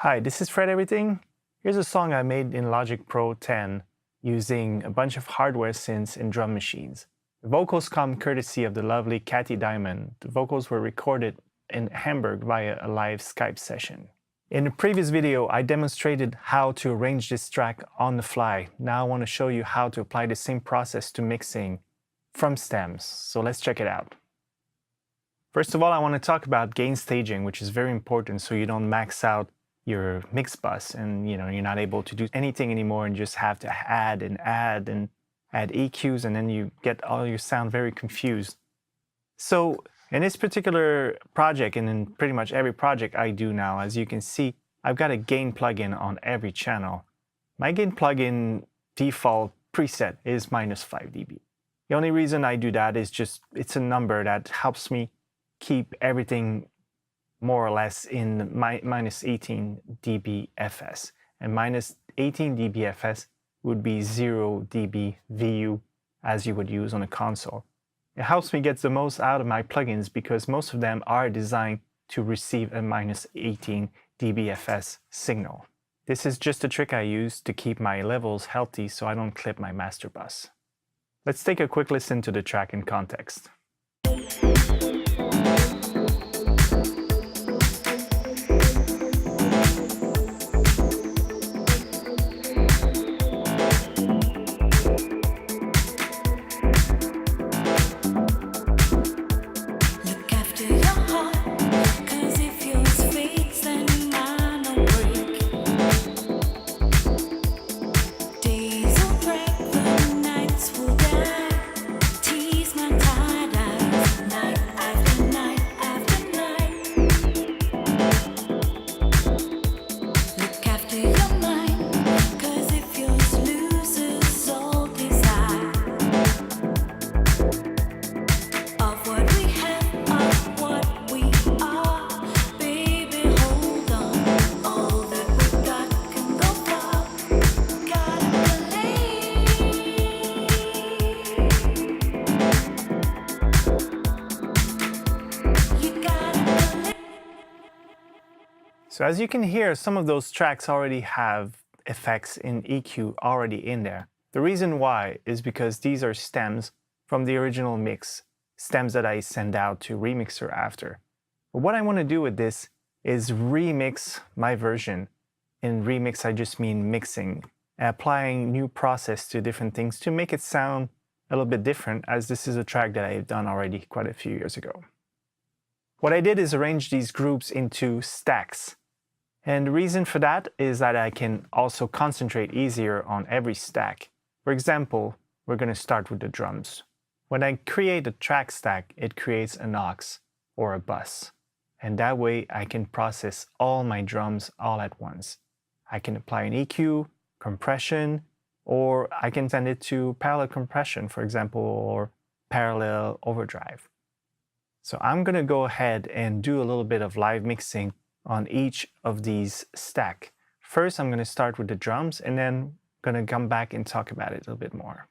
Hi, this is Fred Everything. Here's a song I made in Logic Pro 10 using a bunch of hardware synths and drum machines. The vocals come courtesy of the lovely Cathy Diamond. The vocals were recorded in Hamburg via a live Skype session. In a previous video, I demonstrated how to arrange this track on the fly. Now I want to show you how to apply the same process to mixing from stems. So let's check it out. First of all, I want to talk about gain staging, which is very important so you don't max out your mix bus and you're not able to do anything anymore and just have to add EQs, and then you get all your sound very confused. So in this particular project, and in pretty much every project I do now, as you can see, I've got a gain plugin on every channel. My gain plugin default preset is -5 dB. The only reason I do that is just it's a number that helps me keep everything more or less in -18 dB FS. And -18 dB FS would be 0 dB VU as you would use on a console. It helps me get the most out of my plugins because most of them are designed to receive a -18 dB FS signal. This is just a trick I use to keep my levels healthy so I don't clip my master bus. Let's take a quick listen to the track in context. So as you can hear, some of those tracks already have effects in EQ already in there. The reason why is because these are stems from the original mix, stems that I send out to Remixer after. But what I want to do with this is remix my version. In remix, I just mean mixing, applying new process to different things to make it sound a little bit different, as this is a track that I've done already quite a few years ago. What I did is arrange these groups into stacks. And the reason for that is that I can also concentrate easier on every stack. For example, we're going to start with the drums. When I create a track stack, it creates an aux or a bus. And that way I can process all my drums all at once. I can apply an EQ, compression, or I can send it to parallel compression, for example, or parallel overdrive. So I'm going to go ahead and do a little bit of live mixing on each of these stacks. First, I'm going to start with the drums and then going to come back and talk about it a little bit more.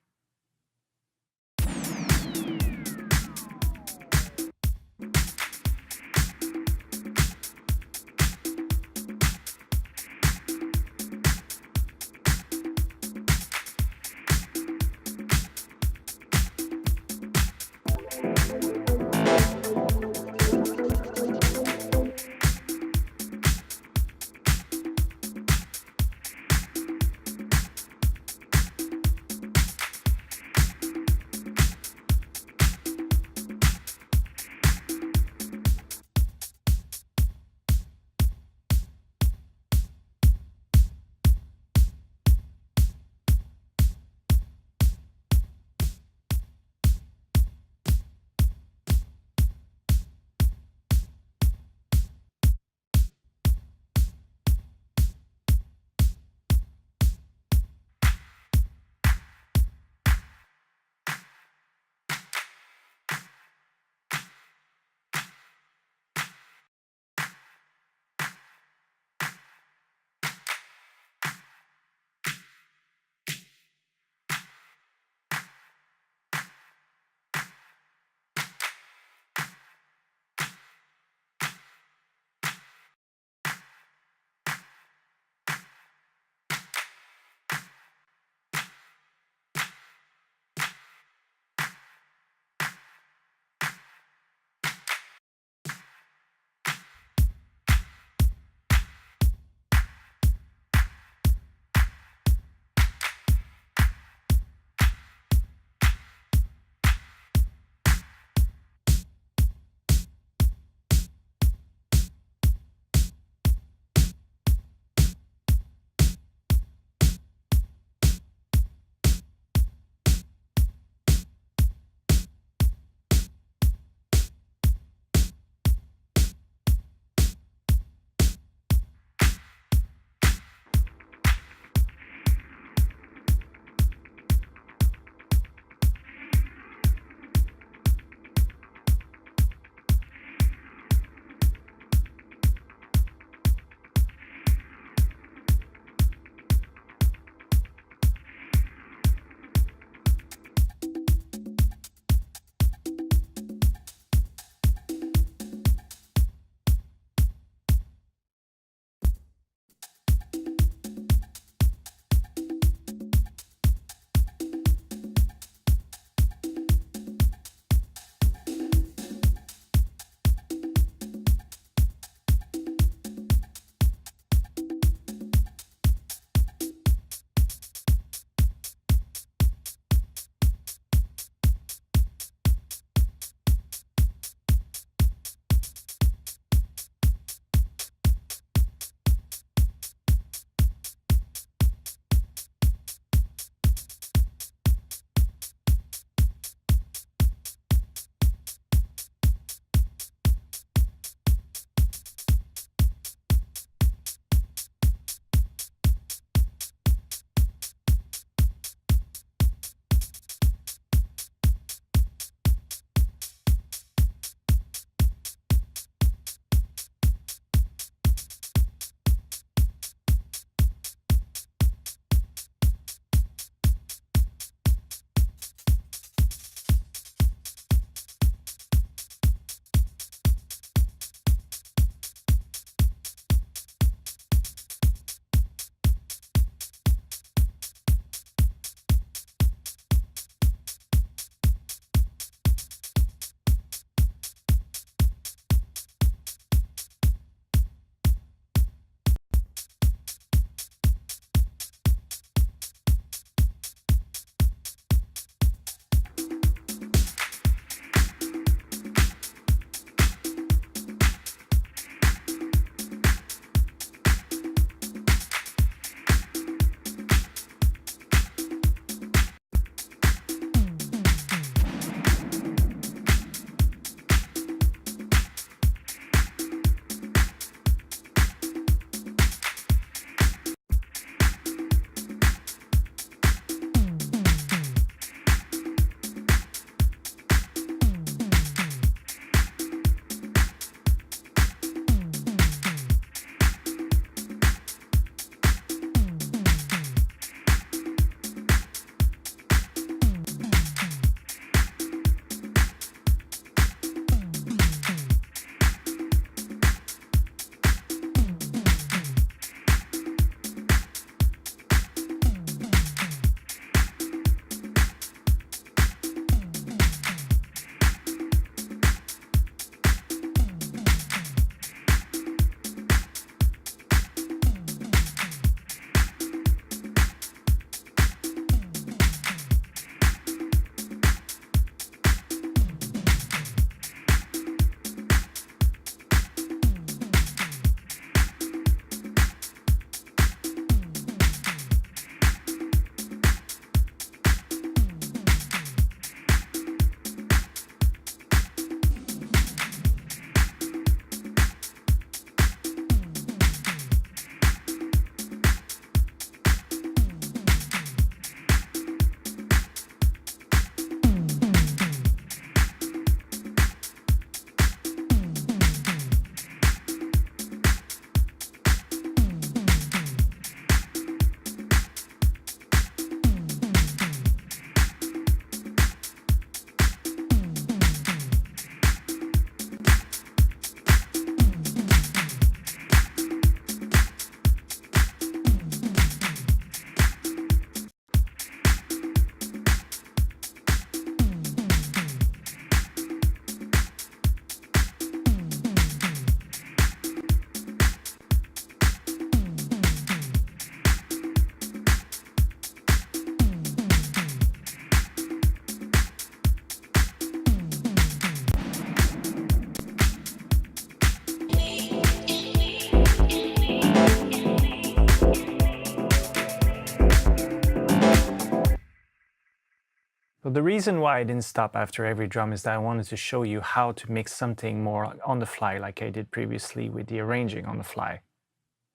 The reason why I didn't stop after every drum is that I wanted to show you how to make something more on the fly like I did previously with the arranging on the fly.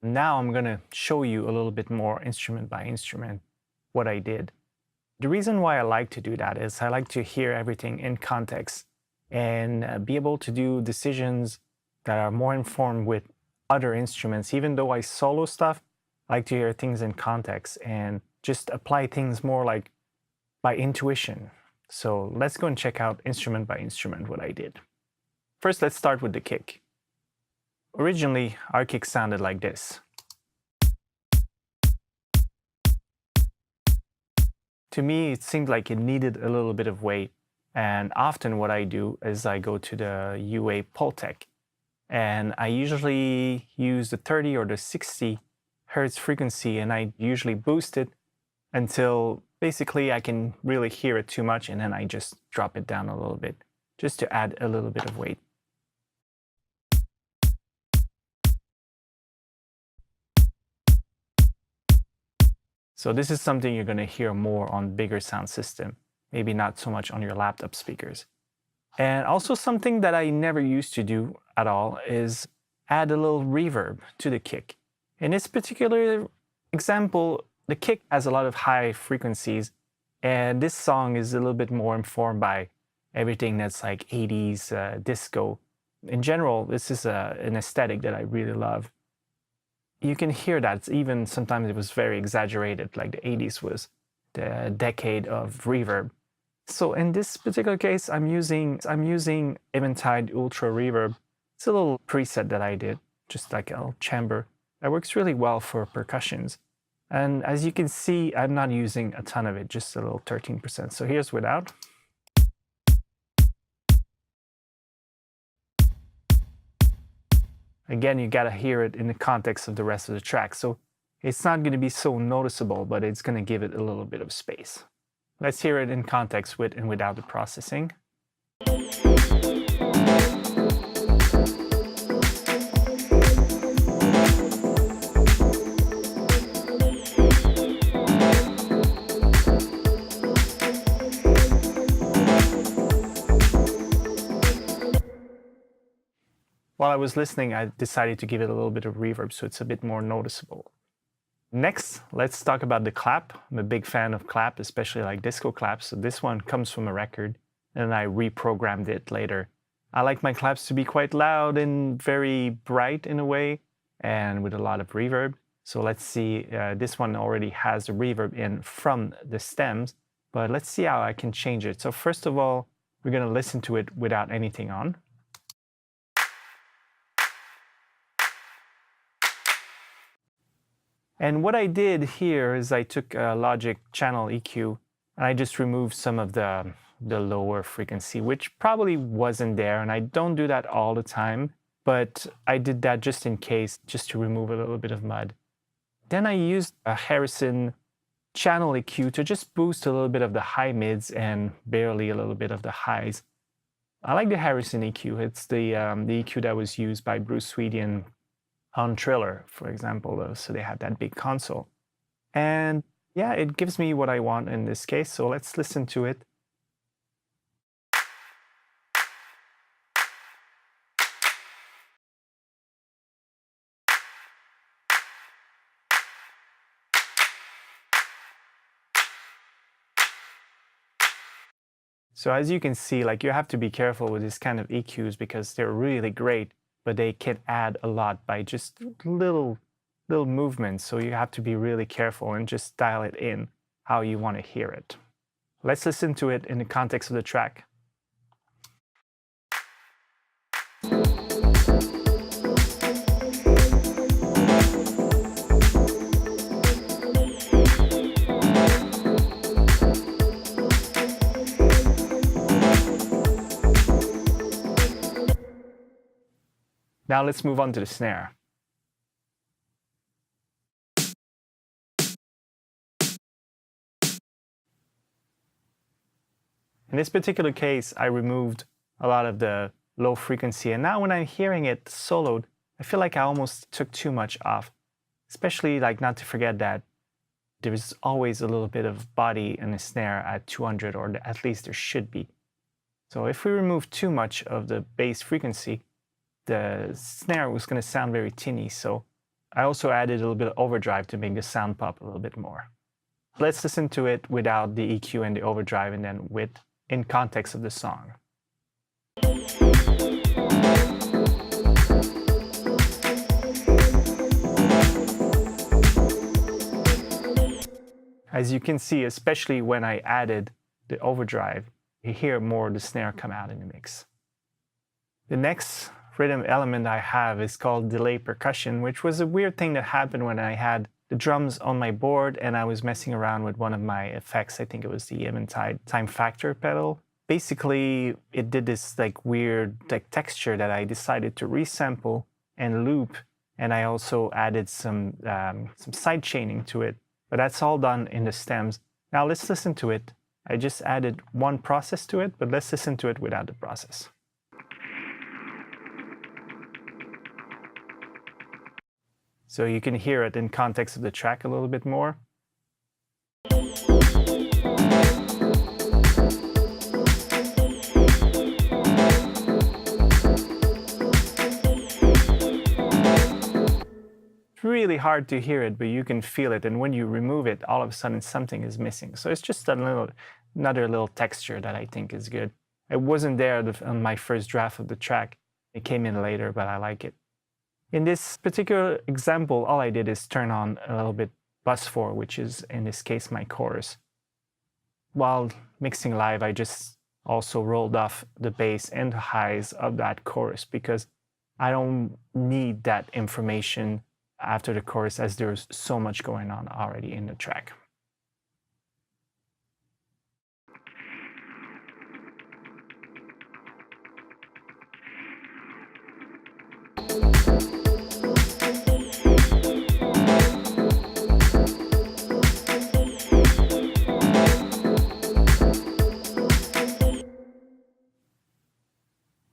Now I'm going to show you a little bit more instrument by instrument what I did. The reason why I like to do that is I like to hear everything in context and be able to do decisions that are more informed with other instruments. Even though I solo stuff, I like to hear things in context and just apply things more like by intuition. So let's go and check out instrument by instrument what I did. First, let's start with the kick. Originally, our kick sounded like this. To me, it seemed like it needed a little bit of weight. And often what I do is I go to the UA Pultec. And I usually use the 30 or the 60 hertz frequency, and I usually boost it until basically I can really hear it too much, and then I just drop it down a little bit just to add a little bit of weight. So this is something you're going to hear more on bigger sound system, maybe not so much on your laptop speakers. And also something that I never used to do at all is add a little reverb to the kick. In this particular example, the kick has a lot of high frequencies, and this song is a little bit more informed by everything that's like 80s disco. In general, this is an aesthetic that I really love. You can hear that even sometimes it was very exaggerated, like the 80s was the decade of reverb. So in this particular case, I'm using Eventide Ultra Reverb. It's a little preset that I did, just like a little chamber that works really well for percussions. And as you can see, I'm not using a ton of it, just a little 13%. So here's without. Again, you gotta hear it in the context of the rest of the track. So it's not gonna be so noticeable, but it's gonna give it a little bit of space. Let's hear it in context with and without the processing. While I was listening, I decided to give it a little bit of reverb so it's a bit more noticeable. Next, let's talk about the clap. I'm a big fan of clap, especially like disco claps. So this one comes from a record, and I reprogrammed it later. I like my claps to be quite loud and very bright in a way, and with a lot of reverb. So let's see, this one already has the reverb in from the stems, but let's see how I can change it. So first of all, we're gonna listen to it without anything on. And what I did here is I took a Logic channel EQ and I just removed some of the lower frequency, which probably wasn't there. And I don't do that all the time, but I did that just in case, just to remove a little bit of mud. Then I used a Harrison channel EQ to just boost a little bit of the high mids and barely a little bit of the highs. I like the Harrison EQ. It's the EQ that was used by Bruce Swedian on Triller, for example, so they had that big console. And yeah, it gives me what I want in this case, so let's listen to it. So as you can see, like you have to be careful with this kind of EQs because they're really great, but they can add a lot by just little movements. So you have to be really careful and just dial it in how you want to hear it. Let's listen to it in the context of the track. Now let's move on to the snare. In this particular case, I removed a lot of the low frequency, and now when I'm hearing it soloed, I feel like I almost took too much off. Especially like not to forget that there's always a little bit of body and a snare at 200, or at least there should be. So if we remove too much of the bass frequency, the snare was going to sound very tinny. So I also added a little bit of overdrive to make the sound pop a little bit more. Let's listen to it without the EQ and the overdrive, and then with in context of the song. As you can see, especially when I added the overdrive, you hear more of the snare come out in the mix. The next rhythm element I have is called delay percussion, which was a weird thing that happened when I had the drums on my board and I was messing around with one of my effects. I think it was the Eventide Time Factor pedal. Basically, it did this like weird texture that I decided to resample and loop, and I also added some side chaining to it. But that's all done in the stems. Now let's listen to it. I just added one process to it, but let's listen to it without the process. So you can hear it in context of the track a little bit more. It's really hard to hear it, but you can feel it. And when you remove it, all of a sudden something is missing. So it's just another little texture that I think is good. It wasn't there on my first draft of the track. It came in later, but I like it. In this particular example, all I did is turn on a little bit bus 4, which is in this case my chorus. While mixing live, I just also rolled off the bass and the highs of that chorus because I don't need that information after the chorus, as there's so much going on already in the track.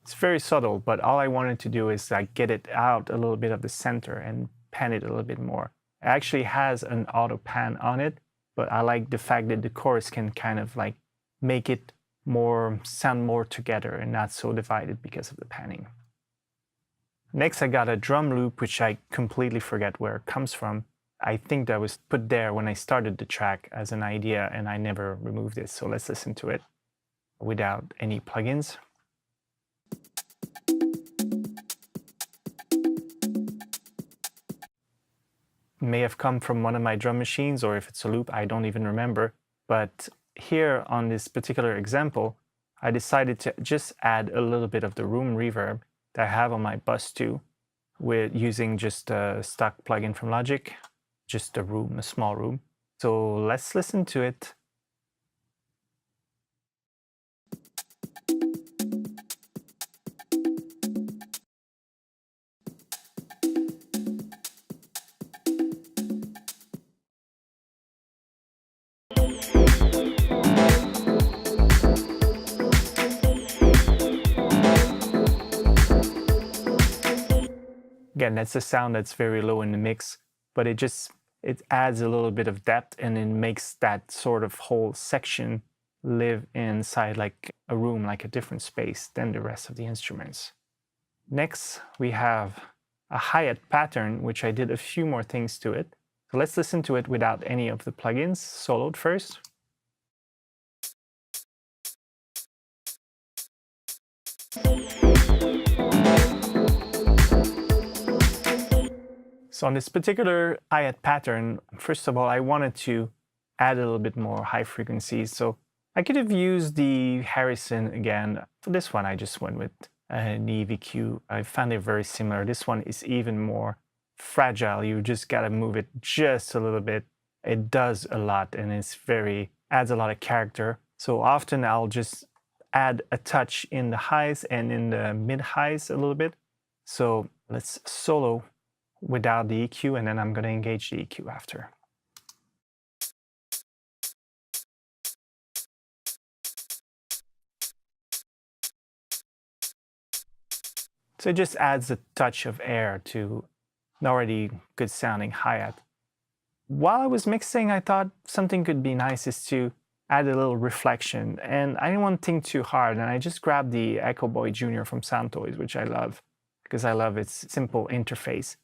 It's very subtle, but all I wanted to do is like get it out a little bit of the center and pan it a little bit more. It actually has an auto pan on it, but I like the fact that the chorus can kind of like make it sound more together and not so divided because of the panning. Next, I got a drum loop, which I completely forget where it comes from. I think that was put there when I started the track as an idea, and I never removed it. So let's listen to it without any plugins. May have come from one of my drum machines, or if it's a loop, I don't even remember. But here on this particular example, I decided to just add a little bit of the room reverb that I have on my Bus 2 with using just a stock plugin from Logic, just a small room. So let's listen to it. Again, that's a sound that's very low in the mix, but it adds a little bit of depth, and it makes that sort of whole section live inside like a room, like a different space than the rest of the instruments. Next, we have a hi-hat pattern, which I did a few more things to it. So let's listen to it without any of the plugins, soloed first. So on this particular hi-hat pattern, first of all, I wanted to add a little bit more high frequencies. So I could have used the Harrison again. For this one, I just went with an EVQ. I found it very similar. This one is even more fragile. You just got to move it just a little bit. It does a lot, and adds a lot of character. So often I'll just add a touch in the highs and in the mid highs a little bit. So let's solo without the EQ, and then I'm going to engage the EQ after. So it just adds a touch of air to an already good sounding hi-hat. while I was mixing, I thought something could be nice is to add a little reflection. And I didn't want to think too hard. And I just grabbed the Echo Boy Junior from Soundtoys, which I love because I love its simple interface.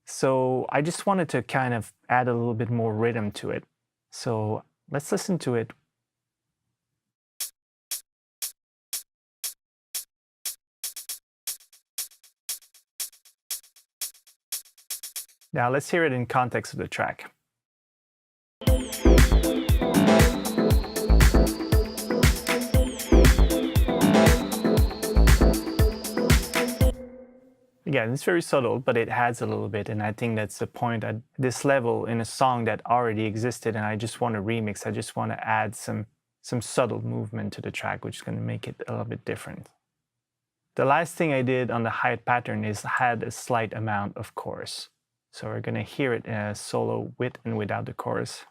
So I just wanted to kind of add a little bit more rhythm to it. So let's listen to it. Now let's hear it in context of the track. Again, it's very subtle, but it adds a little bit, and I think that's the point at this level in a song that already existed, and I just want to remix. I just want to add some subtle movement to the track, which is going to make it a little bit different. The last thing I did on the hi-hat pattern is had a slight amount of chorus. So we're going to hear it in a solo with and without the chorus.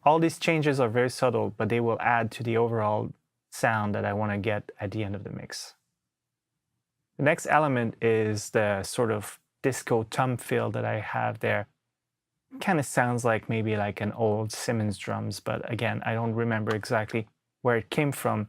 All these changes are very subtle, but they will add to the overall sound that I want to get at the end of the mix. The next element is the sort of disco tom fill that I have there. It kind of sounds like maybe like an old Simmons drums, but again, I don't remember exactly where it came from.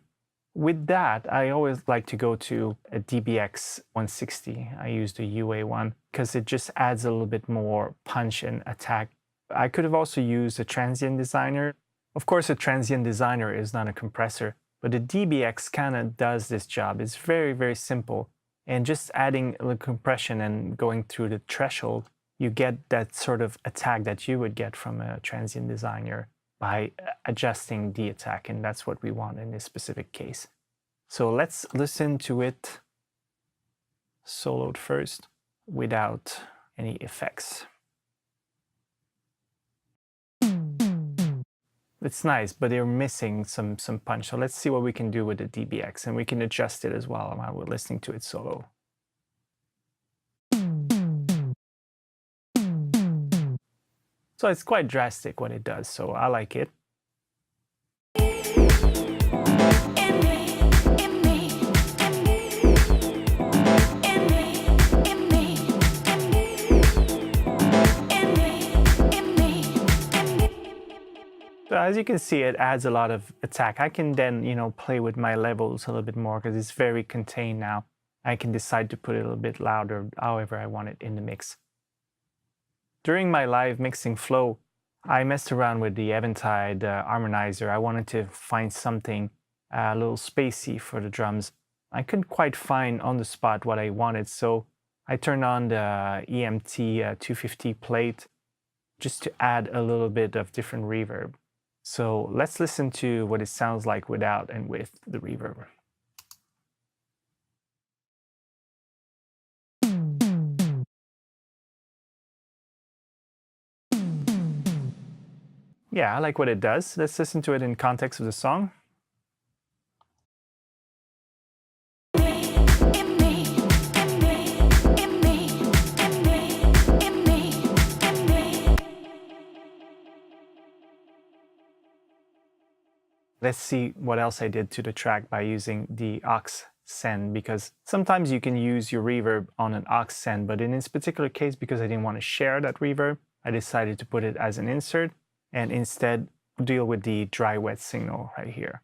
With that, I always like to go to a DBX 160. I use the UA one because it just adds a little bit more punch and attack. I could have also used a Transient Designer. Of course, a Transient Designer is not a compressor, but the DBX kind of does this job. It's very, very simple. And just adding a little compression and going through the threshold, you get that sort of attack that you would get from a Transient Designer by adjusting the attack. And that's what we want in this specific case. So let's listen to it soloed first without any effects. It's nice, but they're missing some punch. So let's see what we can do with the DBX, and we can adjust it as well while we're listening to it solo. So it's quite drastic what it does, so I like it. So as you can see, it adds a lot of attack. I can then, play with my levels a little bit more because it's very contained now. I can decide to put it a little bit louder, however I want it in the mix. During my live mixing flow, I messed around with the Eventide harmonizer. I wanted to find something a little spacey for the drums. I couldn't quite find on the spot what I wanted, so I turned on the EMT 250 plate just to add a little bit of different reverb. So let's listen to what it sounds like without and with the reverb. Yeah, I like what it does. Let's listen to it in context of the song. Let's see what else I did to the track by using the aux send, because sometimes you can use your reverb on an aux send, but in this particular case, because I didn't want to share that reverb, I decided to put it as an insert and instead deal with the dry wet signal right here.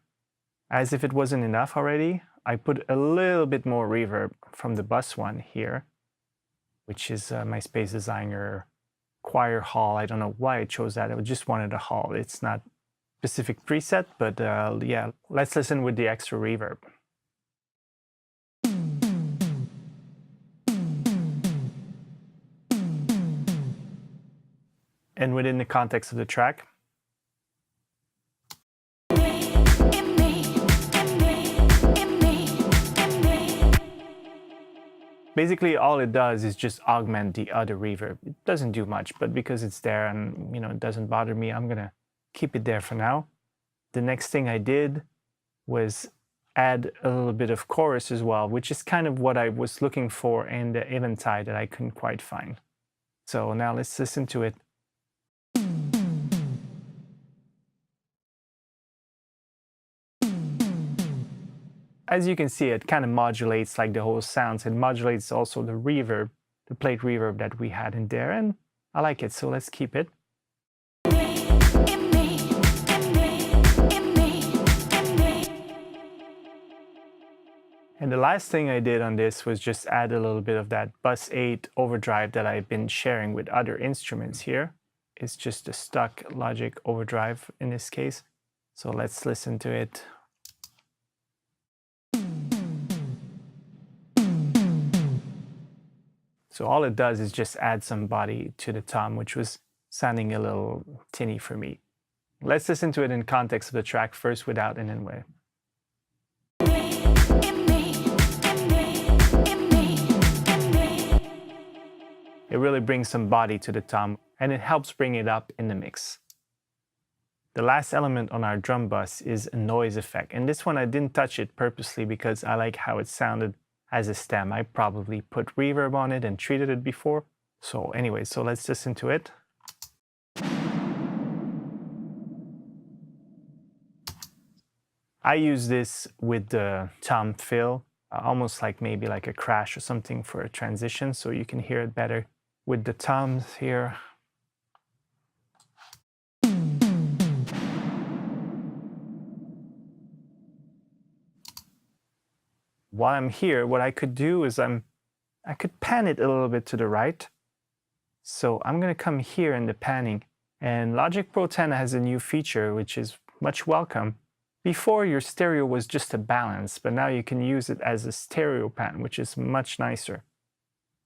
As if it wasn't enough already, I put a little bit more reverb from the bus one here, which is my Space Designer choir hall. I don't know why I chose that. I just wanted a hall. It's not specific preset, but yeah, let's listen with the extra reverb. And within the context of the track, Basically, all it does is just augment the other reverb. It doesn't do much, but because it's there and it doesn't bother me, I'm gonna keep it there for now. The next thing I did was add a little bit of chorus as well, which is kind of what I was looking for in the Eventide that I couldn't quite find. So now let's listen to it. As you can see, it kind of modulates like the whole sounds. It modulates also the reverb, the plate reverb that we had in there, and I like it, so let's keep it. And the last thing I did on this was just add a little bit of that Bus 8 overdrive that I've been sharing with other instruments here. It's just a stock Logic overdrive in this case. So let's listen to it. So all it does is just add some body to the tom, which was sounding a little tinny for me. Let's listen to it in context of the track first without and then with. It really brings some body to the tom, and it helps bring it up in the mix. The last element on our drum bus is a noise effect, and this one I didn't touch it purposely because I like how it sounded as a stem. I probably put reverb on it and treated it before. So anyway, so let's listen to it. I use this with the tom fill, almost like maybe like a crash or something for a transition, so you can hear it better with the toms here. While I'm here, what I could do is I could pan it a little bit to the right. So I'm going to come here in the panning, and Logic Pro 10 has a new feature which is much welcome. Before, your stereo was just a balance, but now you can use it as a stereo pan, which is much nicer.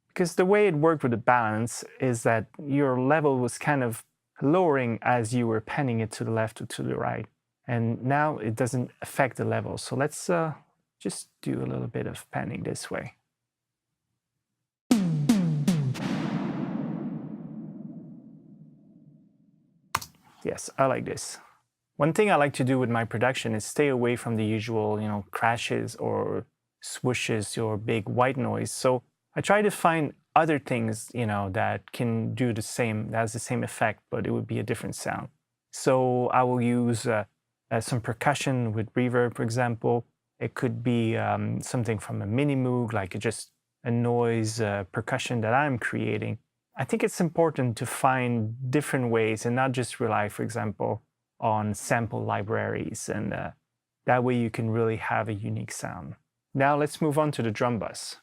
Because the way it worked with the balance is that your level was kind of lowering as you were panning it to the left or to the right. And now it doesn't affect the level. So let's just do a little bit of panning this way. Yes, I like this. One thing I like to do with my production is stay away from the usual, crashes or swooshes or big white noise. So I try to find other things, that can do the same, that has the same effect, but it would be a different sound. So I will use some percussion with reverb, for example. It could be something from a mini Moog, like just a noise percussion that I'm creating. I think it's important to find different ways and not just rely, for example, on sample libraries, and that way you can really have a unique sound. Now let's move on to the drum bus.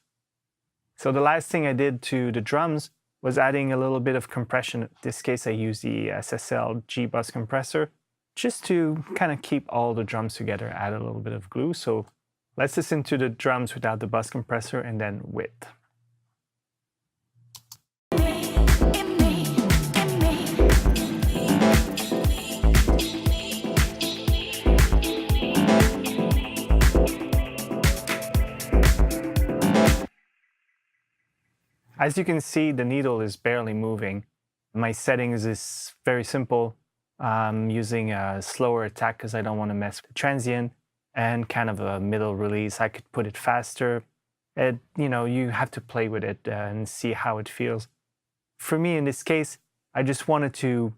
So the last thing I did to the drums was adding a little bit of compression. In this case, I use the SSL G-Bus compressor just to kind of keep all the drums together, add a little bit of glue. So let's listen to the drums without the bus compressor and then with. As you can see, the needle is barely moving. My settings is very simple. I'm using a slower attack because I don't want to mess with the transient, and kind of a middle release. I could put it faster. You have to play with it and see how it feels. For me, in this case, I just wanted to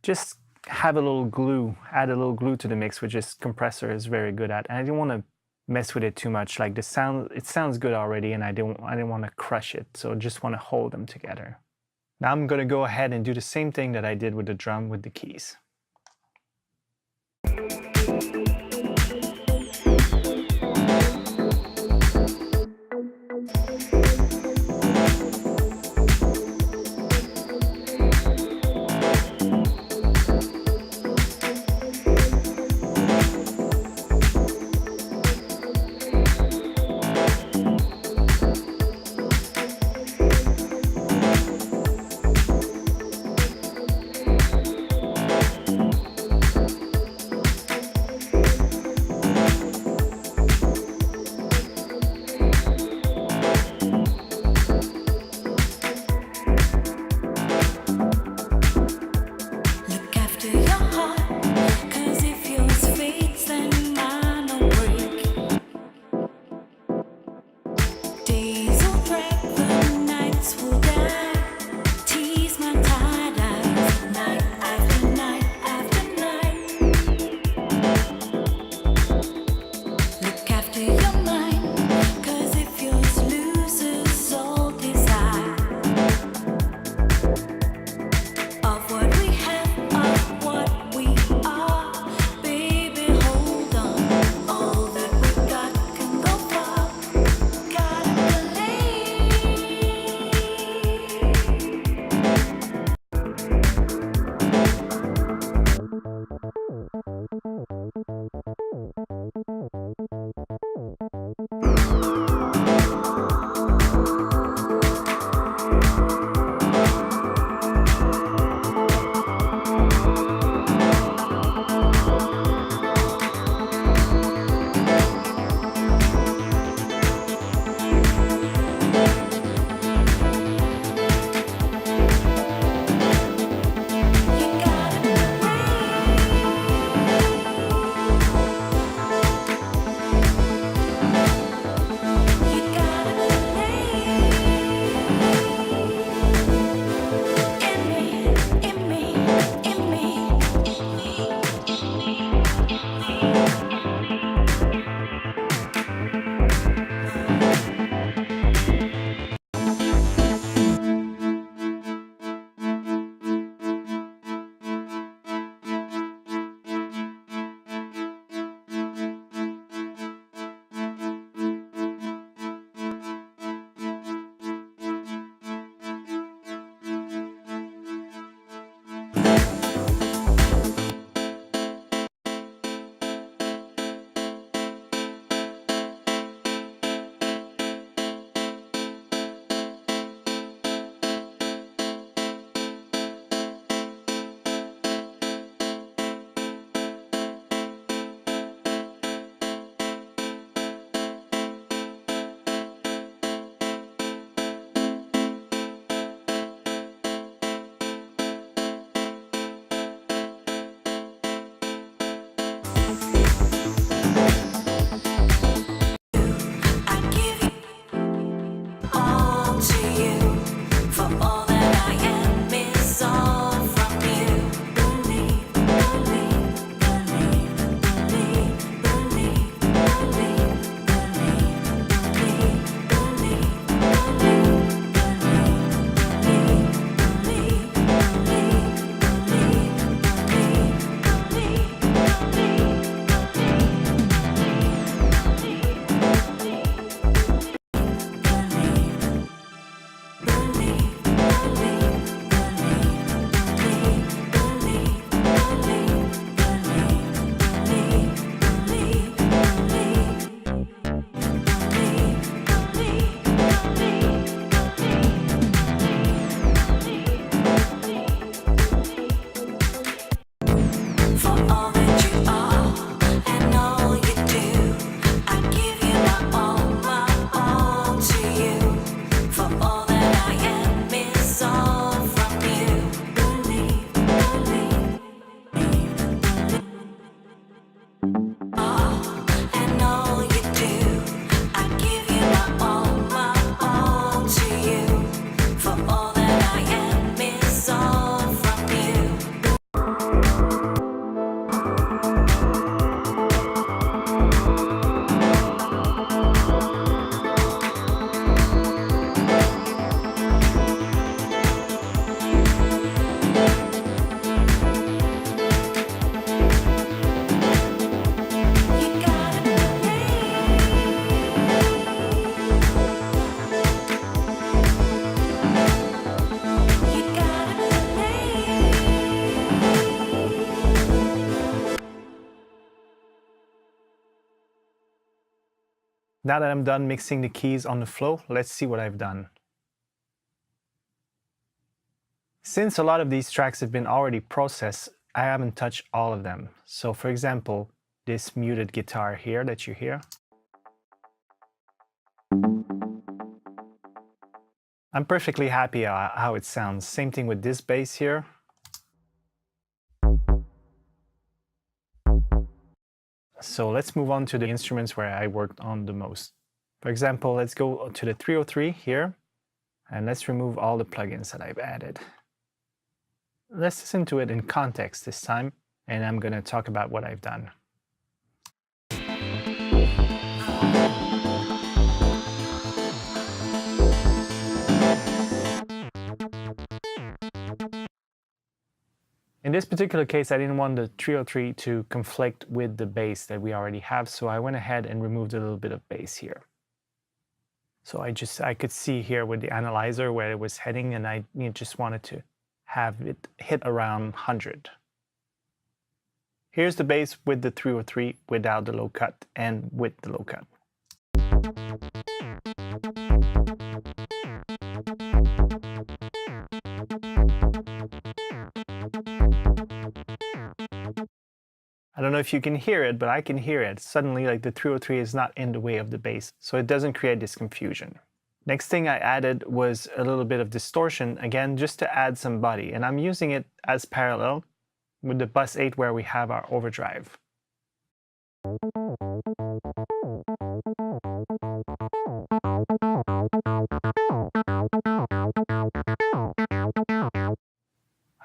just have a little glue, add a little glue to the mix, which this compressor is very good at. And I didn't want to mess with it too much. Like the sound, it sounds good already, and I didn't want to crush it. So just want to hold them together. Now I'm going to go ahead and do the same thing that I did with the drum with the keys. Now that I'm done mixing the keys on the flow, let's see what I've done. Since a lot of these tracks have been already processed, I haven't touched all of them. So for example, this muted guitar here that you hear. I'm perfectly happy how it sounds. Same thing with this bass here. So let's move on to the instruments where I worked on the most. For example, let's go to the 303 here, and let's remove all the plugins that I've added. Let's listen to it in context this time, and I'm going to talk about what I've done. In this particular case, I didn't want the 303 to conflict with the bass that we already have, so I went ahead and removed a little bit of bass here. So I could see here with the analyzer where it was heading, and I just wanted to have it hit around 100. Here's the bass with the 303 without the low cut and with the low cut. I don't know if you can hear it, but I can hear it. Suddenly, like the 303 is not in the way of the bass, so it doesn't create this confusion. Next thing I added was a little bit of distortion, again, just to add some body. And I'm using it as parallel with the bus 8 where we have our overdrive.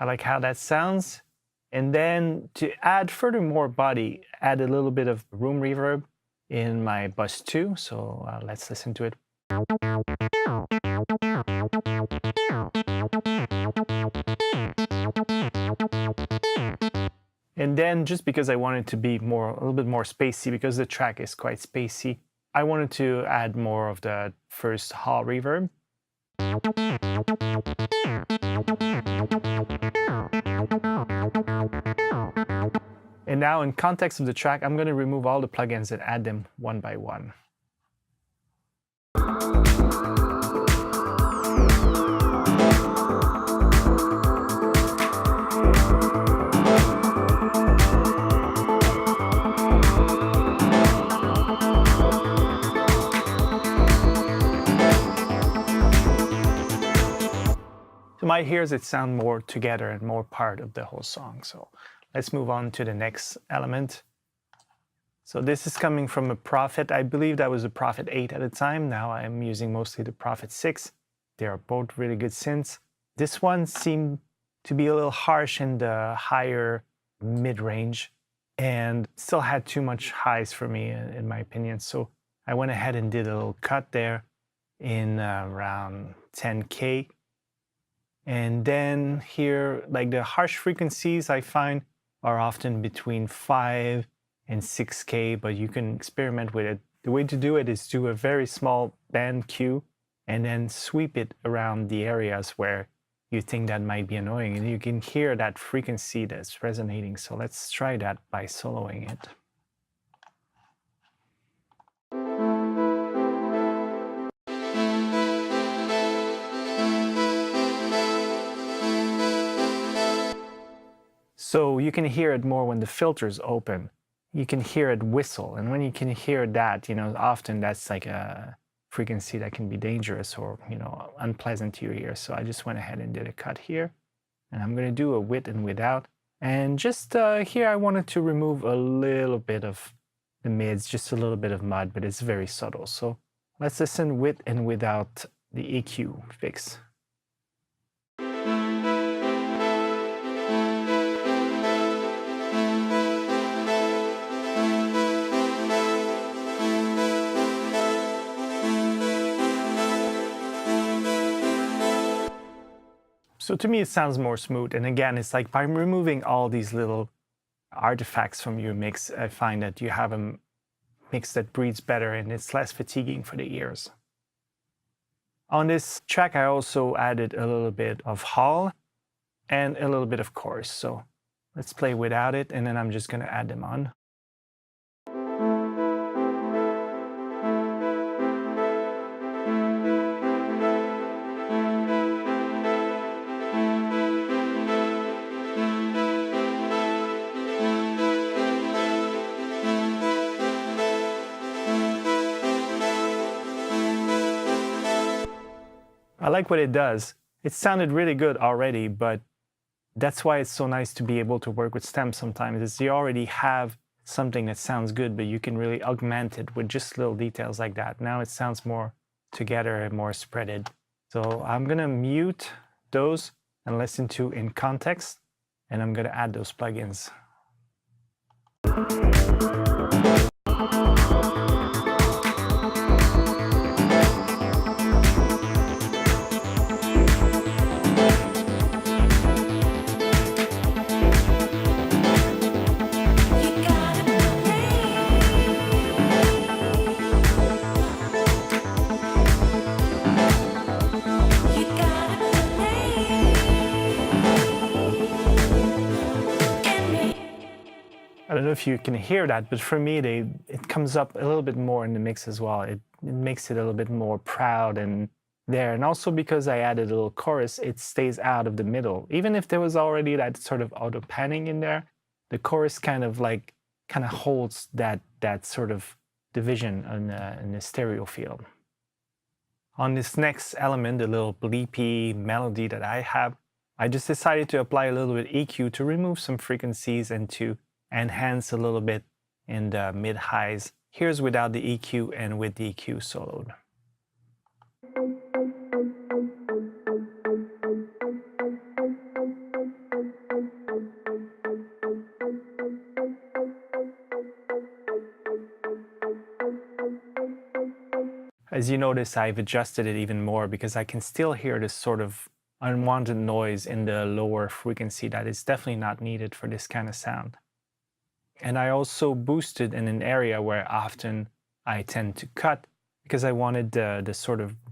I like how that sounds. And then to add furthermore body, add a little bit of room reverb in my bus 2. So let's listen to it. And then just because I wanted to be a little bit more spacey, because the track is quite spacey, I wanted to add more of the first hall reverb. And now in context of the track, I'm going to remove all the plugins and add them one by one. To my ears, it sounds more together and more part of the whole song. So let's move on to the next element. So this is coming from a Prophet. I believe that was a Prophet 8 at the time. Now I'm using mostly the Prophet 6. They are both really good synths. This one seemed to be a little harsh in the higher mid-range and still had too much highs for me, in my opinion. So I went ahead and did a little cut there in around 10K. And then here, like the harsh frequencies I find are often between 5 and 6K, but you can experiment with it. The way to do it is do a very small band cue and then sweep it around the areas where you think that might be annoying. And you can hear that frequency that's resonating. So let's try that by soloing it. So you can hear it more when the filter's open. You can hear it whistle, and when you can hear that, often that's like a frequency that can be dangerous or, unpleasant to your ear. So I just went ahead and did a cut here, and I'm going to do a with and without. And just here I wanted to remove a little bit of the mids, just a little bit of mud, but it's very subtle. So let's listen with and without the EQ fix. So to me, it sounds more smooth. And again, it's like by removing all these little artifacts from your mix, I find that you have a mix that breathes better and it's less fatiguing for the ears. On this track, I also added a little bit of hall and a little bit of chorus. So let's play without it, and then I'm just going to add them on. I like what it does. It sounded really good already, but that's why it's so nice to be able to work with stems sometimes, is you already have something that sounds good, but you can really augment it with just little details like that. Now it sounds more together and more spreaded. So I'm gonna mute those and listen to in context, and I'm gonna add those plugins. I don't know if you can hear that, but for me, it comes up a little bit more in the mix as well. It makes it a little bit more proud and there. And also because I added a little chorus, it stays out of the middle. Even if there was already that sort of auto panning in there, the chorus kind of holds that sort of division in the stereo field. On this next element, the little bleepy melody that I have, I just decided to apply a little bit EQ to remove some frequencies and to enhance a little bit in the mid-highs. Here's without the EQ and with the EQ soloed. As you notice, I've adjusted it even more because I can still hear this sort of unwanted noise in the lower frequency that is definitely not needed for this kind of sound. And I also boosted in an area where often I tend to cut because I wanted the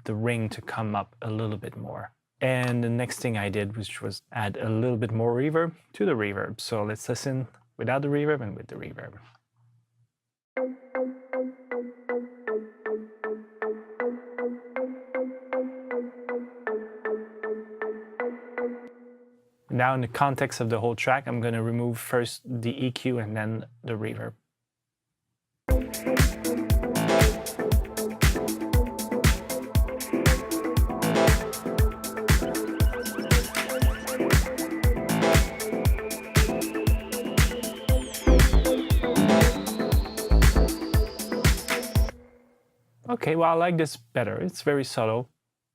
ring to come up a little bit more. And the next thing I did was add a little bit more reverb to the reverb. So let's listen without the reverb and with the reverb. Now in the context of the whole track, I'm going to remove first the EQ and then the reverb. Okay, well, I like this better. It's very subtle.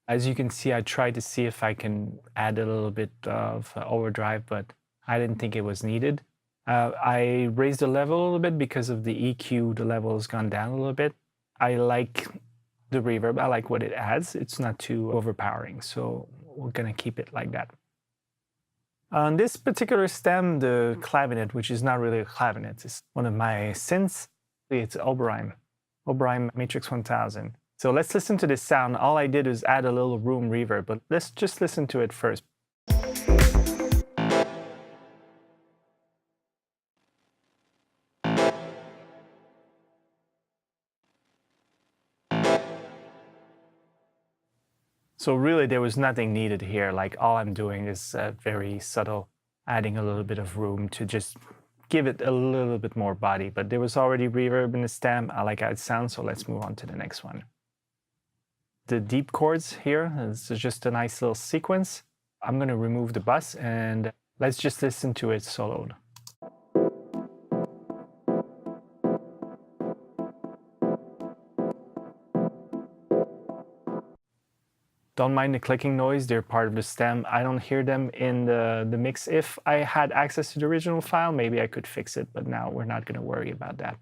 As you can see, I tried to see if I can add a little bit of overdrive, but I didn't think it was needed. I raised the level a little bit because of the EQ, the level has gone down a little bit. I like the reverb, I like what it adds. It's not too overpowering, so we're gonna keep it like that. On this particular stem, the clavinet, which is not really a clavinet, is one of my synths. It's Oberheim Matrix 1000. So let's listen to this sound. All I did is add a little room reverb, but let's just listen to it first. So really there was nothing needed here. Like all I'm doing is very subtle, adding a little bit of room to just give it a little bit more body, but there was already reverb in the stem. I like how it sounds, so let's move on to the next one. The deep chords here is just a nice little sequence. I'm going to remove the bus and let's just listen to it soloed. Don't mind the clicking noise, they're part of the stem. I don't hear them in the mix. If I had access to the original file, maybe I could fix it, but now we're not going to worry about that.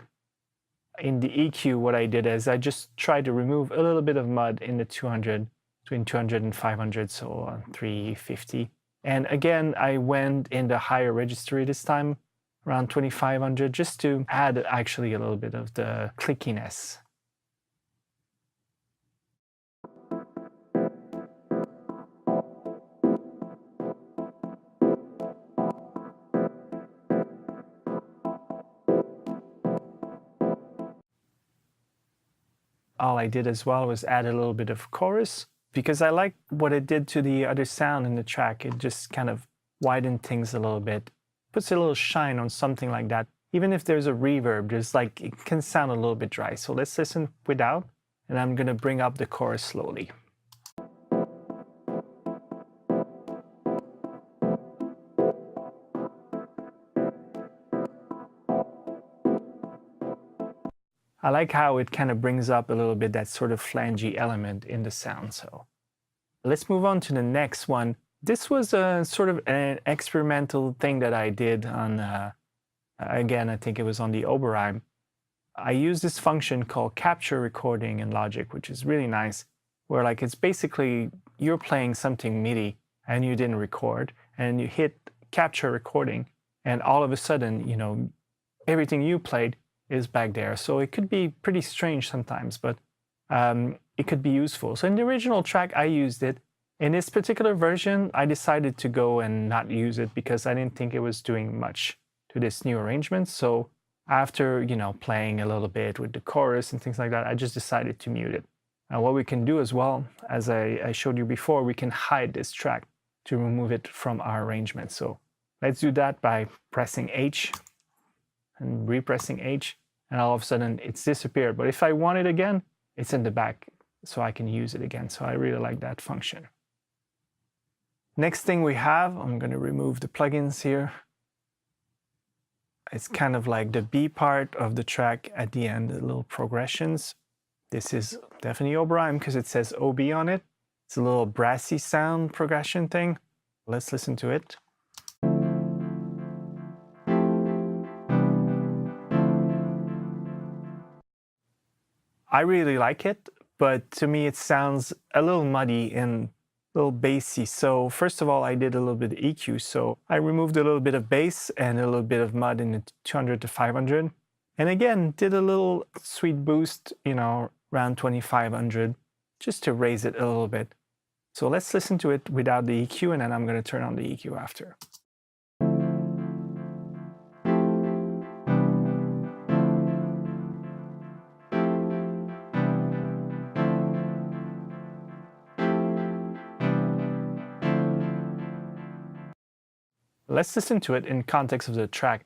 In the EQ, what I did is I just tried to remove a little bit of mud in the 200, between 200 and 500, so 350. And again, I went in the higher registry this time, around 2500, just to add actually a little bit of the clickiness. All I did as well was add a little bit of chorus because I like what it did to the other sound in the track. It just kind of widened things a little bit, puts a little shine on something like that. Even if there's a reverb, there's like, it can sound a little bit dry. So let's listen without, and I'm gonna bring up the chorus slowly. I like how it kind of brings up a little bit that sort of flangey element in the sound. So let's move on to the next one. This was a sort of an experimental thing that I did on, again, I think it was on the Oberheim. I use this function called capture recording in Logic, which is really nice, where like it's basically you're playing something MIDI and you didn't record, and you hit capture recording, and all of a sudden, you know, everything you played is back there. So it could be pretty strange sometimes, but it could be useful. So in the original track, I used it. In this particular version, I decided to go and not use it because I didn't think it was doing much to this new arrangement. So after, you know, playing a little bit with the chorus and things like that, I just decided to mute it. Now what we can do as well, as I showed you before, we can hide this track to remove it from our arrangement. So let's do that by pressing H and repressing H, and all of a sudden it's disappeared. But if I want it again, it's in the back, so I can use it again. So I really like that function. Next thing we have, I'm going to remove the plugins here. It's kind of like the B part of the track at the end, the little progressions. This is definitely Oberheim because it says OB on it. It's a little brassy sound progression thing. Let's listen to it. I really like it, but to me it sounds a little muddy and a little bassy. So first of all, I did a little bit of EQ. So I removed a little bit of bass and a little bit of mud in the 200 to 500. And again, did a little sweet boost, you know, around 2500, just to raise it a little bit. So let's listen to it without the EQ, and then I'm going to turn on the EQ after. Let's listen to it in context of the track.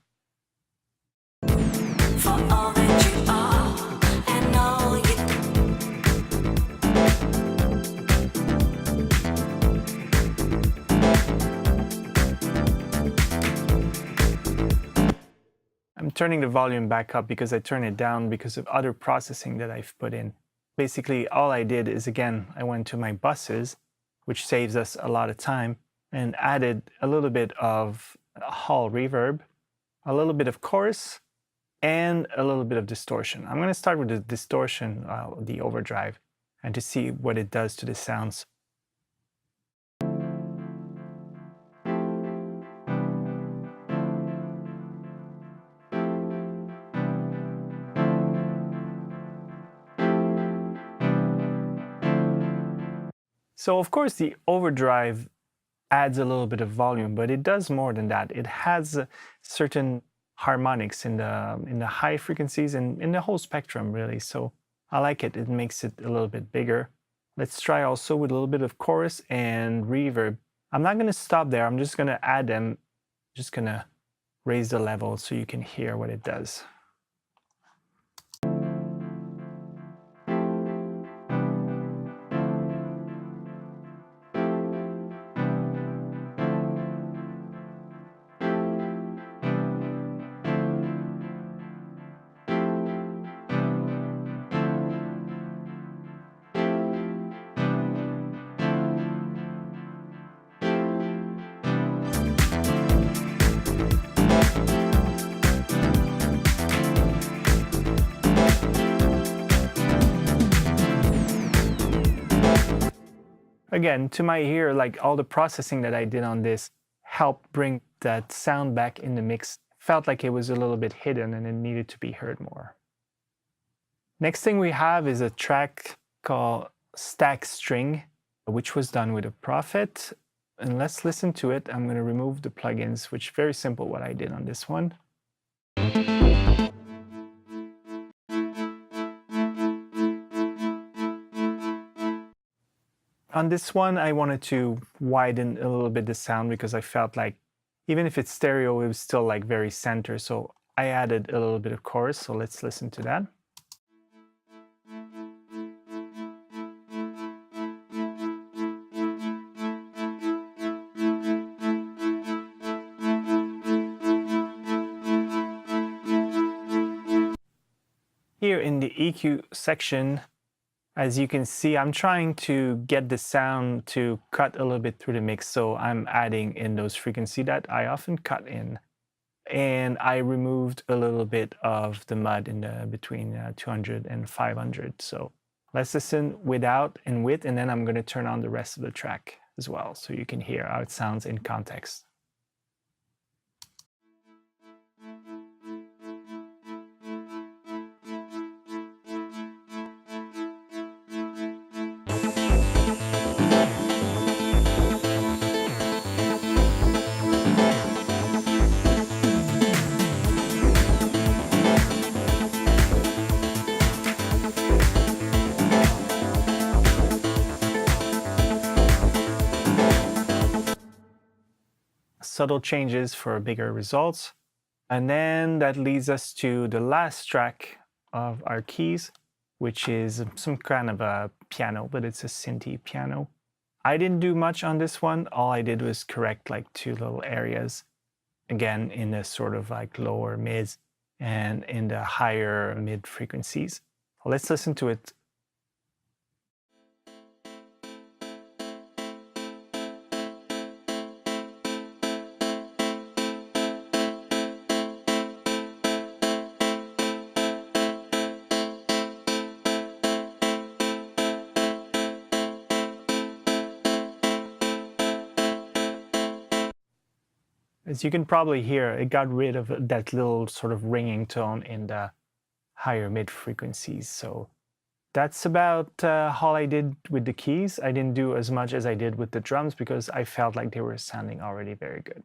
I'm turning the volume back up because I turned it down because of other processing that I've put in. Basically, all I did is, again, I went to my buses, which saves us a lot of time, and added a little bit of hall reverb, a little bit of chorus, and a little bit of distortion. I'm going to start with the distortion, the overdrive, and to see what it does to the sounds. So of course the overdrive adds a little bit of volume, but it does more than that. It has certain harmonics in the high frequencies and in the whole spectrum, really. So I like it. It makes it a little bit bigger. Let's try also with a little bit of chorus and reverb. I'm not going to stop there. I'm just going to add them. Just going to raise the level so you can hear what it does. Again, to my ear, like all the processing that I did on this helped bring that sound back in the mix. Felt like it was a little bit hidden and it needed to be heard more. Next thing we have is a track called Stack String, which was done with a Prophet. And let's listen to it. I'm going to remove the plugins, which is very simple what I did on this one. On this one, I wanted to widen a little bit the sound because I felt like even if it's stereo, it was still like very center. So I added a little bit of chorus. So let's listen to that. Here in the EQ section, as you can see, I'm trying to get the sound to cut a little bit through the mix, so I'm adding in those frequencies that I often cut in. And I removed a little bit of the mud in the between 200 and 500. So let's listen without and with, and then I'm going to turn on the rest of the track as well, so you can hear how it sounds in context. Subtle changes for bigger results. And then that leads us to the last track of our keys, which is some kind of a piano, but it's a synthy piano. I didn't do much on this one. All I did was correct like 2 little areas, again in the sort of like lower mids and in the higher mid frequencies. Let's listen to it. As you can probably hear, it got rid of that little sort of ringing tone in the higher mid frequencies. So that's about all I did with the keys. I didn't do as much as I did with the drums because I felt like they were sounding already very good.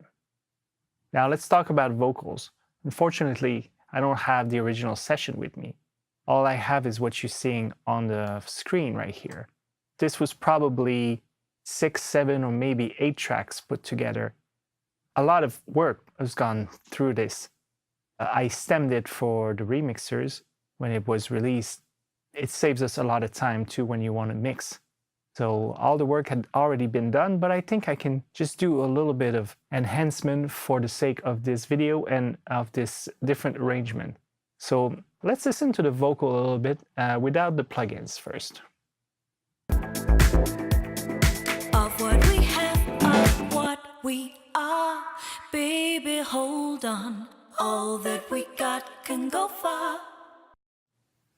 Now let's talk about vocals. Unfortunately, I don't have the original session with me. All I have is what you're seeing on the screen right here. This was probably 6, 7, or maybe 8 tracks put together. A lot of work has gone through this. I stemmed it for the remixers when it was released. It saves us a lot of time too when you want to mix. So all the work had already been done, but I think I can just do a little bit of enhancement for the sake of this video and of this different arrangement. So let's listen to the vocal a little bit without the plugins first. Of what we have, of what we are, baby, hold on. All that we got can go far.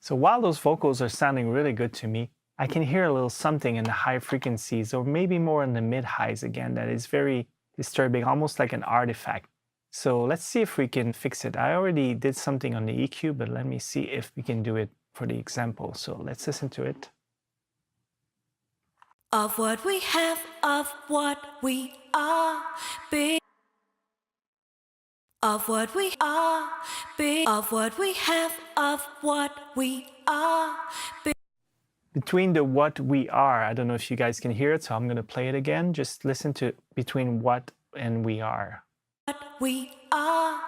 So while those vocals are sounding really good to me, I can hear a little something in the high frequencies, or maybe more in the mid-highs again, that is very disturbing, almost like an artifact. So let's see if we can fix it. I already did something on the EQ, but let me see if we can do it for the example. So let's listen to it. Of what we have, of what we are, baby. Of what we are, baby. Of what we have, of what we are, baby. Between the what we are, I don't know if you guys can hear it, so I'm going to play it again. Just listen to between what and we are. What we are.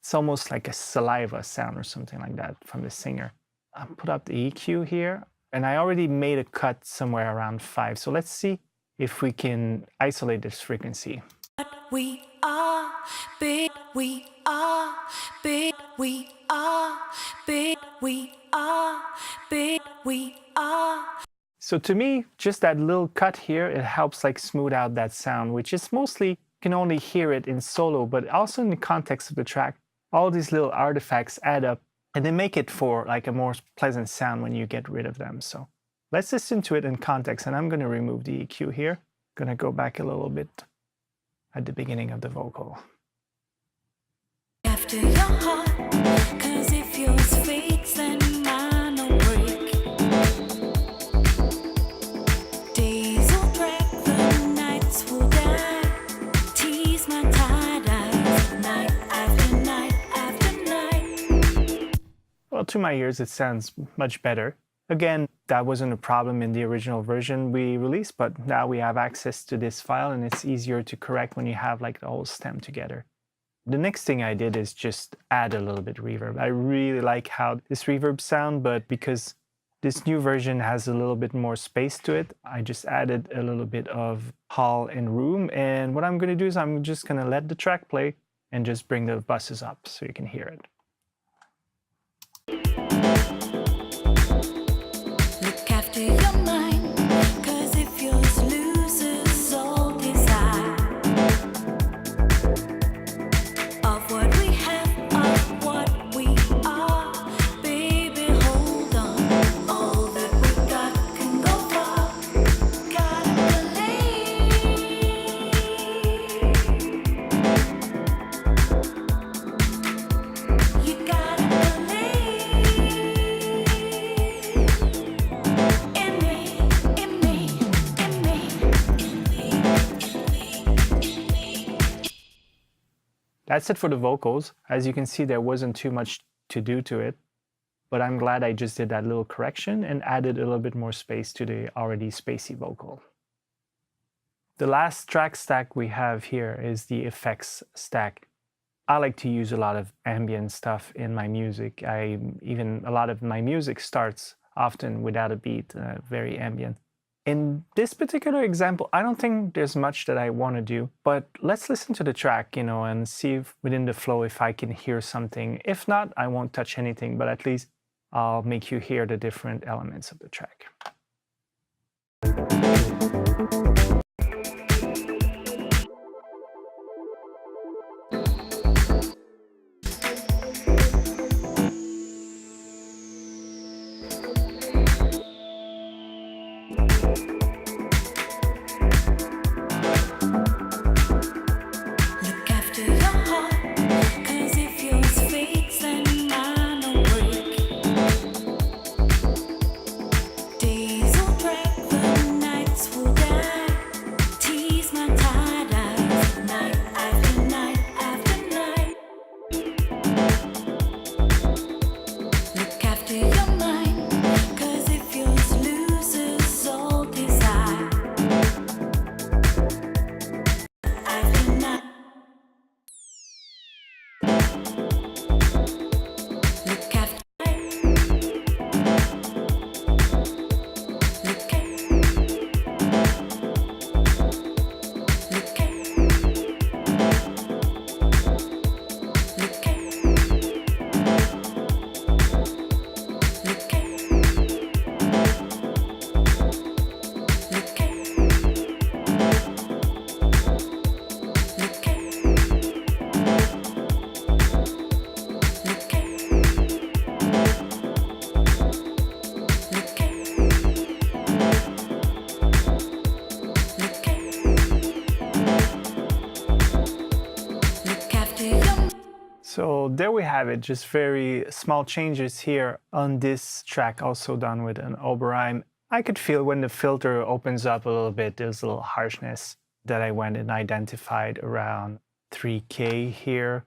It's almost like a saliva sound or something like that from the singer. I'll put up the EQ here, and I already made a cut somewhere around 5. So let's see if we can isolate this frequency. What we are, big we are, big we are, big we are, big we are. So to me, just that little cut here, it helps like smooth out that sound, which is mostly, you can only hear it in solo, but also in the context of the track. All these little artifacts add up and they make it for like a more pleasant sound when you get rid of them. So let's listen to it in context, and I'm going to remove the EQ here. I'm going to go back a little bit at the beginning of the vocal. After your heart, 'cause if yours fades, then mine will break. Days will drag, the nights will die. Tease my tired eyes, night after night after night. Well, to my ears, it sounds much better. Again, that wasn't a problem in the original version we released, but now we have access to this file and it's easier to correct when you have like the whole stem together. The next thing I did is just add a little bit of reverb. I really like how this reverb sound, but because this new version has a little bit more space to it, I just added a little bit of hall and room. And what I'm going to do is I'm just going to let the track play and just bring the buses up so you can hear it. That's it for the vocals. As you can see, there wasn't too much to do to it, but I'm glad I just did that little correction and added a little bit more space to the already spacey vocal. The last track stack we have here is the effects stack. I like to use a lot of ambient stuff in my music. Even a lot of my music starts often without a beat, very ambient. In this particular example, I don't think there's much that I want to do, but let's listen to the track, and see if within the flow if I can hear something. If not, I won't touch anything, but at least I'll make you hear the different elements of the track. So there we have it, just very small changes here on this track, also done with an Oberheim. I could feel when the filter opens up a little bit, there's a little harshness that I went and identified around 3K here.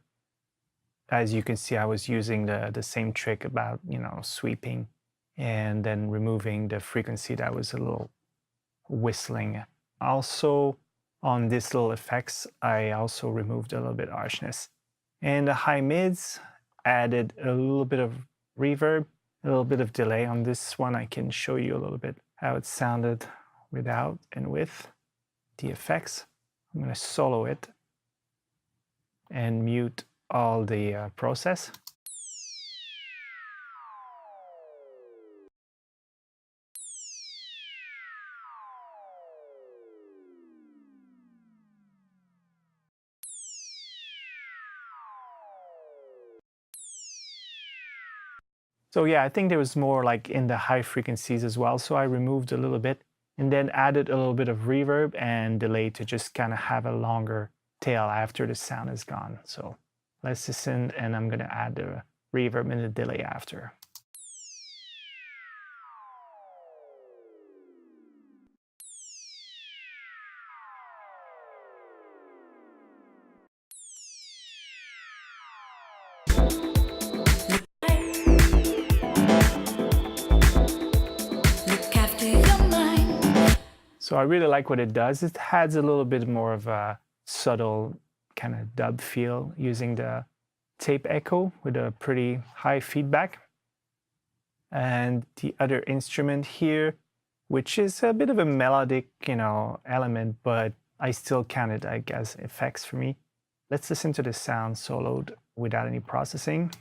As you can see, I was using the same trick about, sweeping and then removing the frequency that was a little whistling. Also, on this little effects, I also removed a little bit harshness. And the high mids added a little bit of reverb, a little bit of delay. On this one, I can show you a little bit how it sounded without and with the effects. I'm going to solo it and mute all the process. So yeah, I think there was more like in the high frequencies as well. So I removed a little bit and then added a little bit of reverb and delay to just kind of have a longer tail after the sound is gone. So let's listen, and I'm going to add the reverb and the delay after. So I really like what it does. It adds a little bit more of a subtle kind of dub feel using the tape echo with a pretty high feedback. And the other instrument here, which is a bit of a melodic, element, but I still count it, I guess, effects for me. Let's listen to the sound soloed without any processing.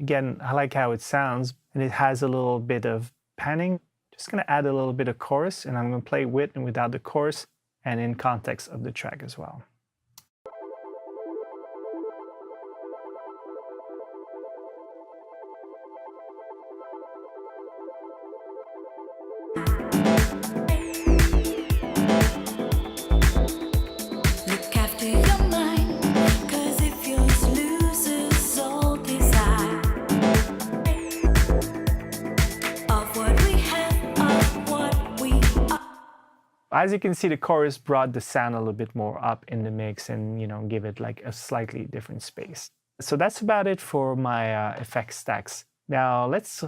Again, I like how it sounds, and it has a little bit of panning. Just going to add a little bit of chorus, and I'm going to play with and without the chorus and in context of the track as well. Of what we have, of As you can see, the chorus brought the sound a little bit more up in the mix and, give it like a slightly different space. So that's about it for my effect stacks. Now let's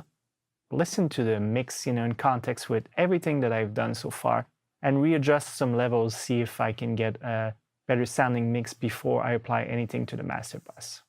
listen to the mix, in context with everything that I've done so far and readjust some levels, see if I can get a better sounding mix before I apply anything to the master bus.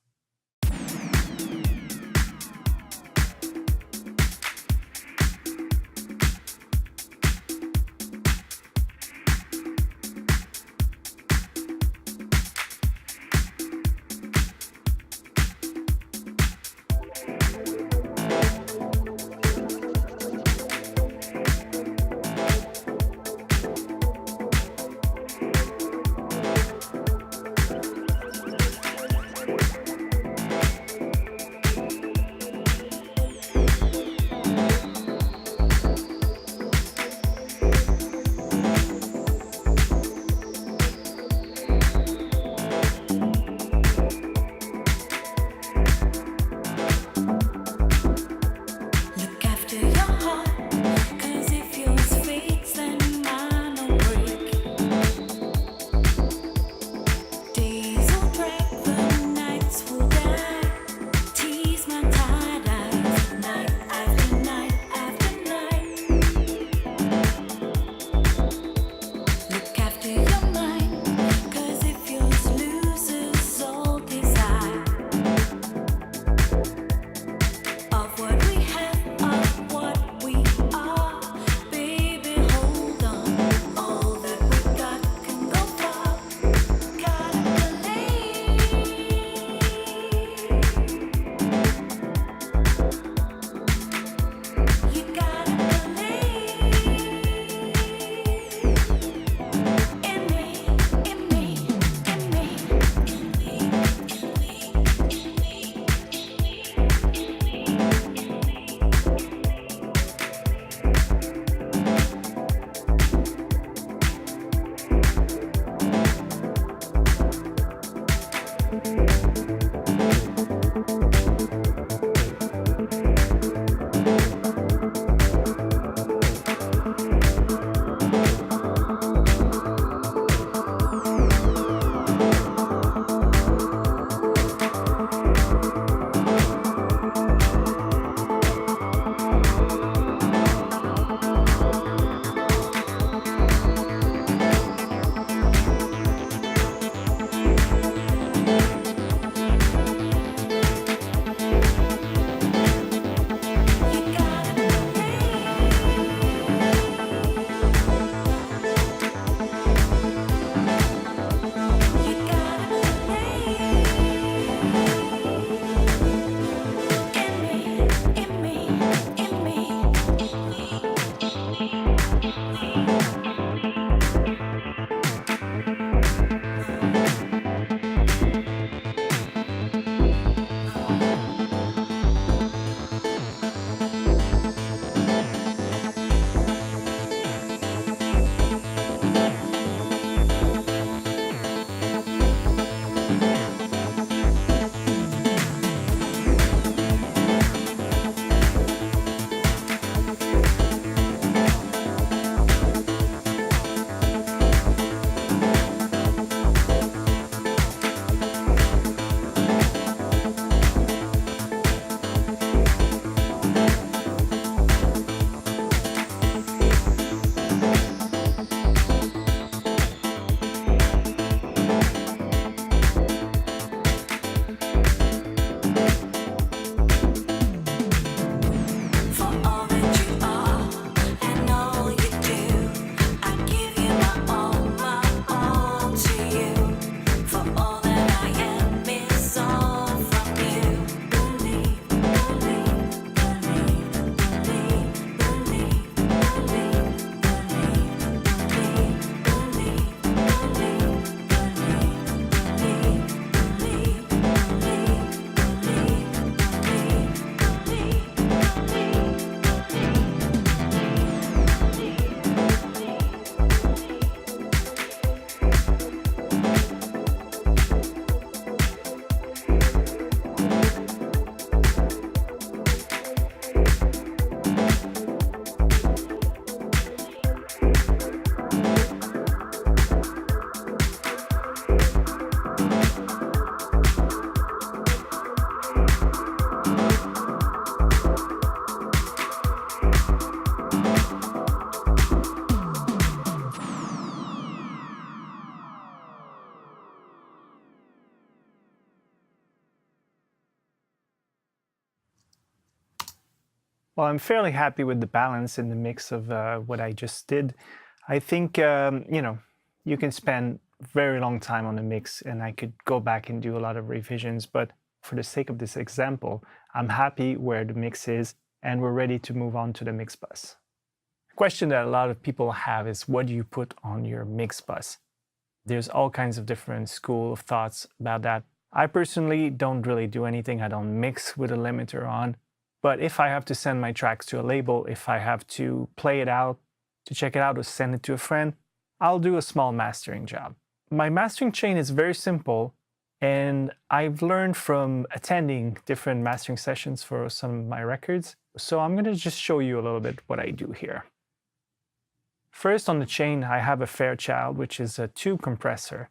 Well, I'm fairly happy with the balance in the mix of what I just did. I think, you can spend very long time on the mix and I could go back and do a lot of revisions, but for the sake of this example, I'm happy where the mix is and we're ready to move on to the mix bus. A question that a lot of people have is, what do you put on your mix bus? There's all kinds of different school of thoughts about that. I personally don't really do anything. I don't mix with a limiter on. But if I have to send my tracks to a label, if I have to play it out, to check it out or send it to a friend, I'll do a small mastering job. My mastering chain is very simple, and I've learned from attending different mastering sessions for some of my records. So I'm going to just show you a little bit what I do here. First on the chain, I have a Fairchild, which is a tube compressor.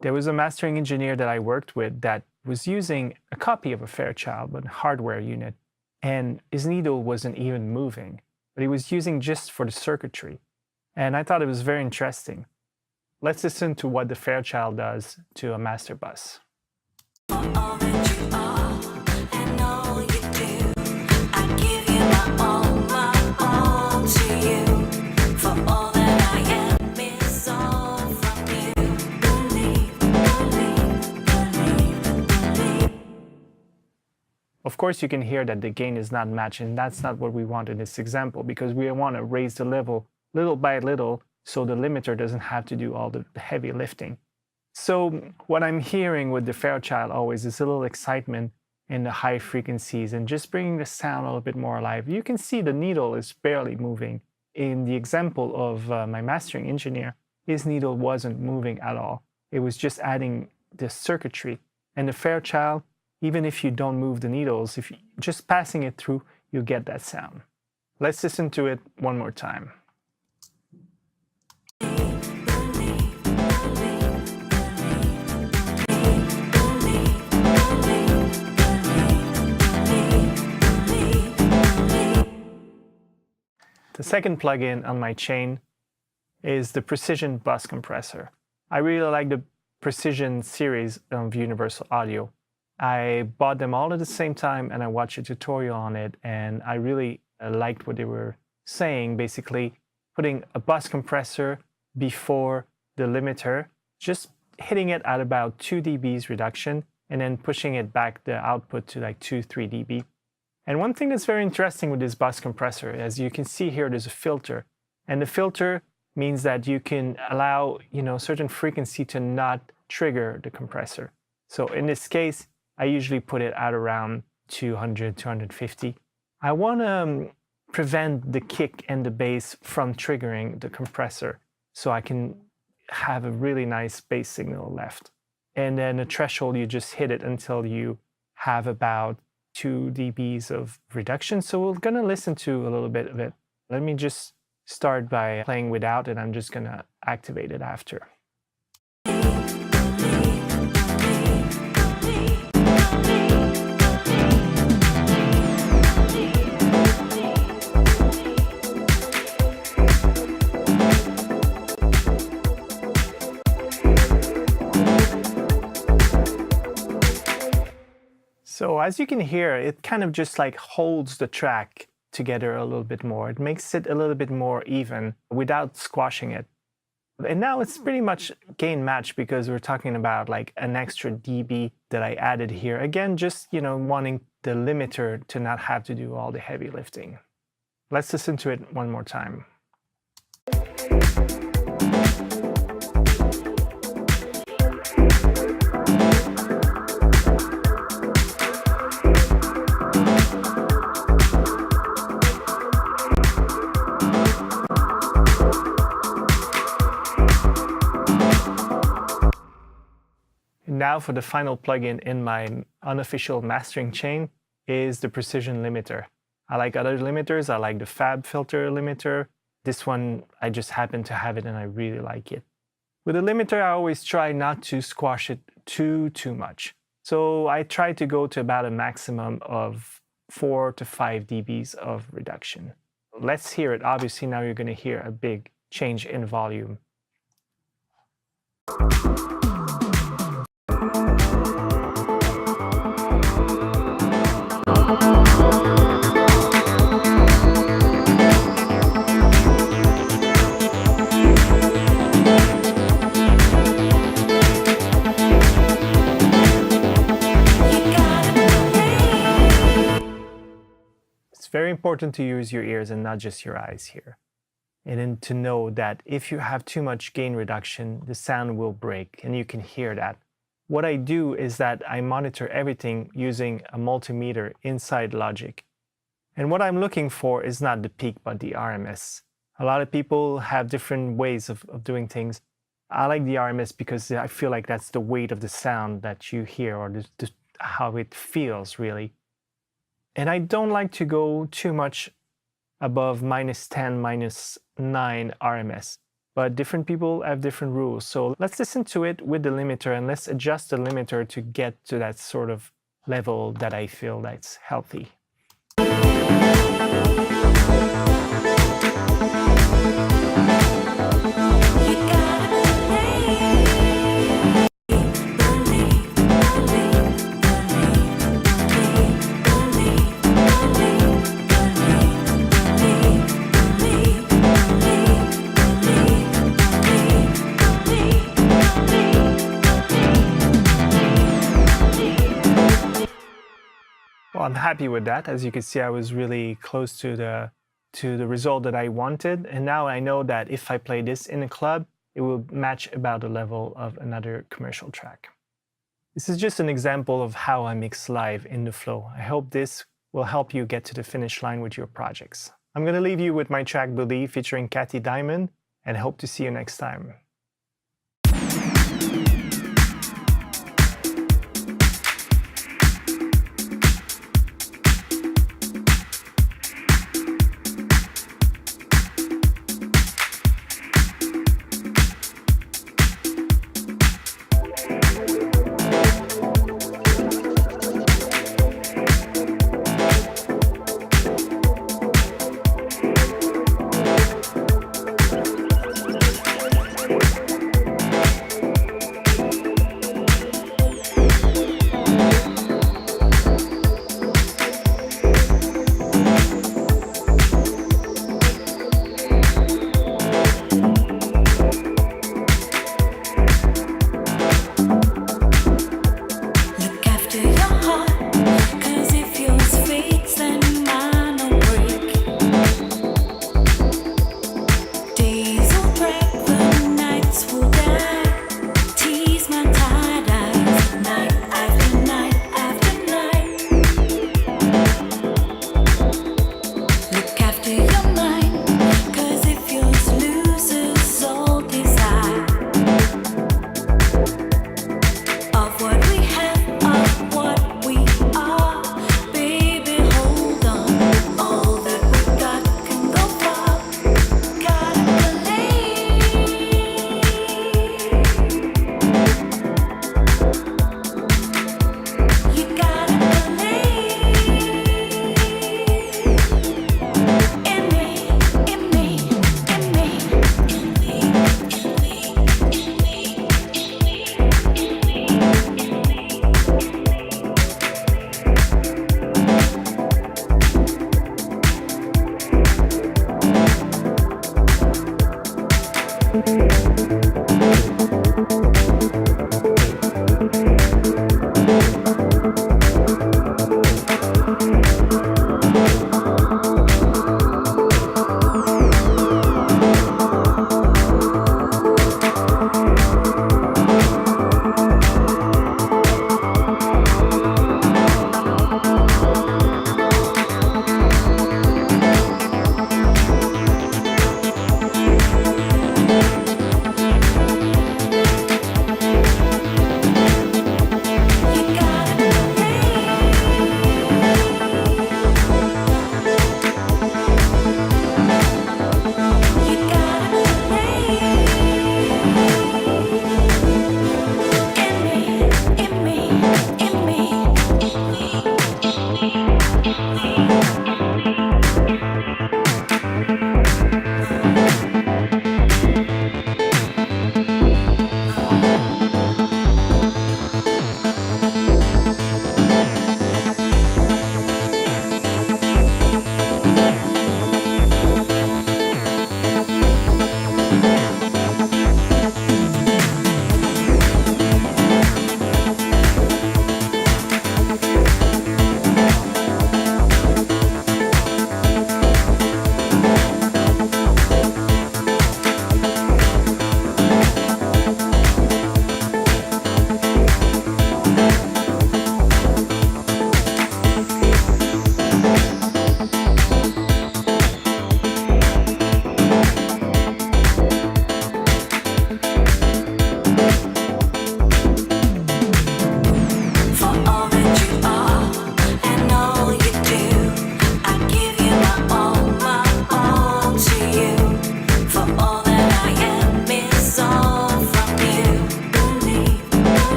There was a mastering engineer that I worked with that was using a copy of a Fairchild, but a hardware unit, and his needle wasn't even moving, but he was using just for the circuitry. And I thought it was very interesting. Let's listen to what the Fairchild does to a master bus. All that you are and all you do, I give you my all to you. For all that I am is all from you. Believe, believe, believe. Of course, you can hear that the gain is not matched, and that's not what we want in this example, because we want to raise the level little by little so the limiter doesn't have to do all the heavy lifting. So what I'm hearing with the Fairchild always is a little excitement in the high frequencies and just bringing the sound a little bit more alive. You can see the needle is barely moving. In the example of my mastering engineer, his needle wasn't moving at all. It was just adding the circuitry. And the Fairchild, even if you don't move the needles, if you just passing it through, you get that sound. Let's listen to it one more time. The second plugin on my chain is the Precision Bus Compressor. I really like the Precision series of Universal Audio. I bought them all at the same time and I watched a tutorial on it, and I really liked what they were saying, basically putting a bus compressor before the limiter, just hitting it at about 2 dBs reduction and then pushing it back the output to like 2-3 dB. And one thing that's very interesting with this bus compressor, as you can see here, there's a filter. And the filter means that you can allow, certain frequency to not trigger the compressor. So in this case, I usually put it at around 200, 250. I want to prevent the kick and the bass from triggering the compressor so I can have a really nice bass signal left. And then the threshold, you just hit it until you have about 2 dBs of reduction. So we're going to listen to a little bit of it. Let me just start by playing without, and I'm just going to activate it after. So as you can hear, it kind of just like holds the track together a little bit more. It makes it a little bit more even without squashing it. And now it's pretty much gain match because we're talking about like an extra dB that I added here. Again, just, wanting the limiter to not have to do all the heavy lifting. Let's listen to it one more time. Now for the final plugin in my unofficial mastering chain is the Precision Limiter. I like other limiters. I like the FabFilter limiter. This one, I just happen to have it and I really like it. With a limiter, I always try not to squash it too much. So I try to go to about a maximum of 4 to 5 dBs of reduction. Let's hear it. Obviously, now you're going to hear a big change in volume. It's very important to use your ears and not just your eyes here. And then to know that if you have too much gain reduction, the sound will break, and you can hear that. What I do is that I monitor everything using a multimeter inside Logic. And what I'm looking for is not the peak, but the RMS. A lot of people have different ways of doing things. I like the RMS because I feel like that's the weight of the sound that you hear, or how it feels, really. And I don't like to go too much above -10, -9 RMS. But different people have different rules. So let's listen to it with the limiter, and let's adjust the limiter to get to that sort of level that I feel that's healthy. Well, I'm happy with that. As you can see, I was really close to the result that I wanted. And now I know that if I play this in a club, it will match about the level of another commercial track. This is just an example of how I mix live in the flow. I hope this will help you get to the finish line with your projects. I'm going to leave you with my track Believe featuring Katy Diamond, and hope to see you next time.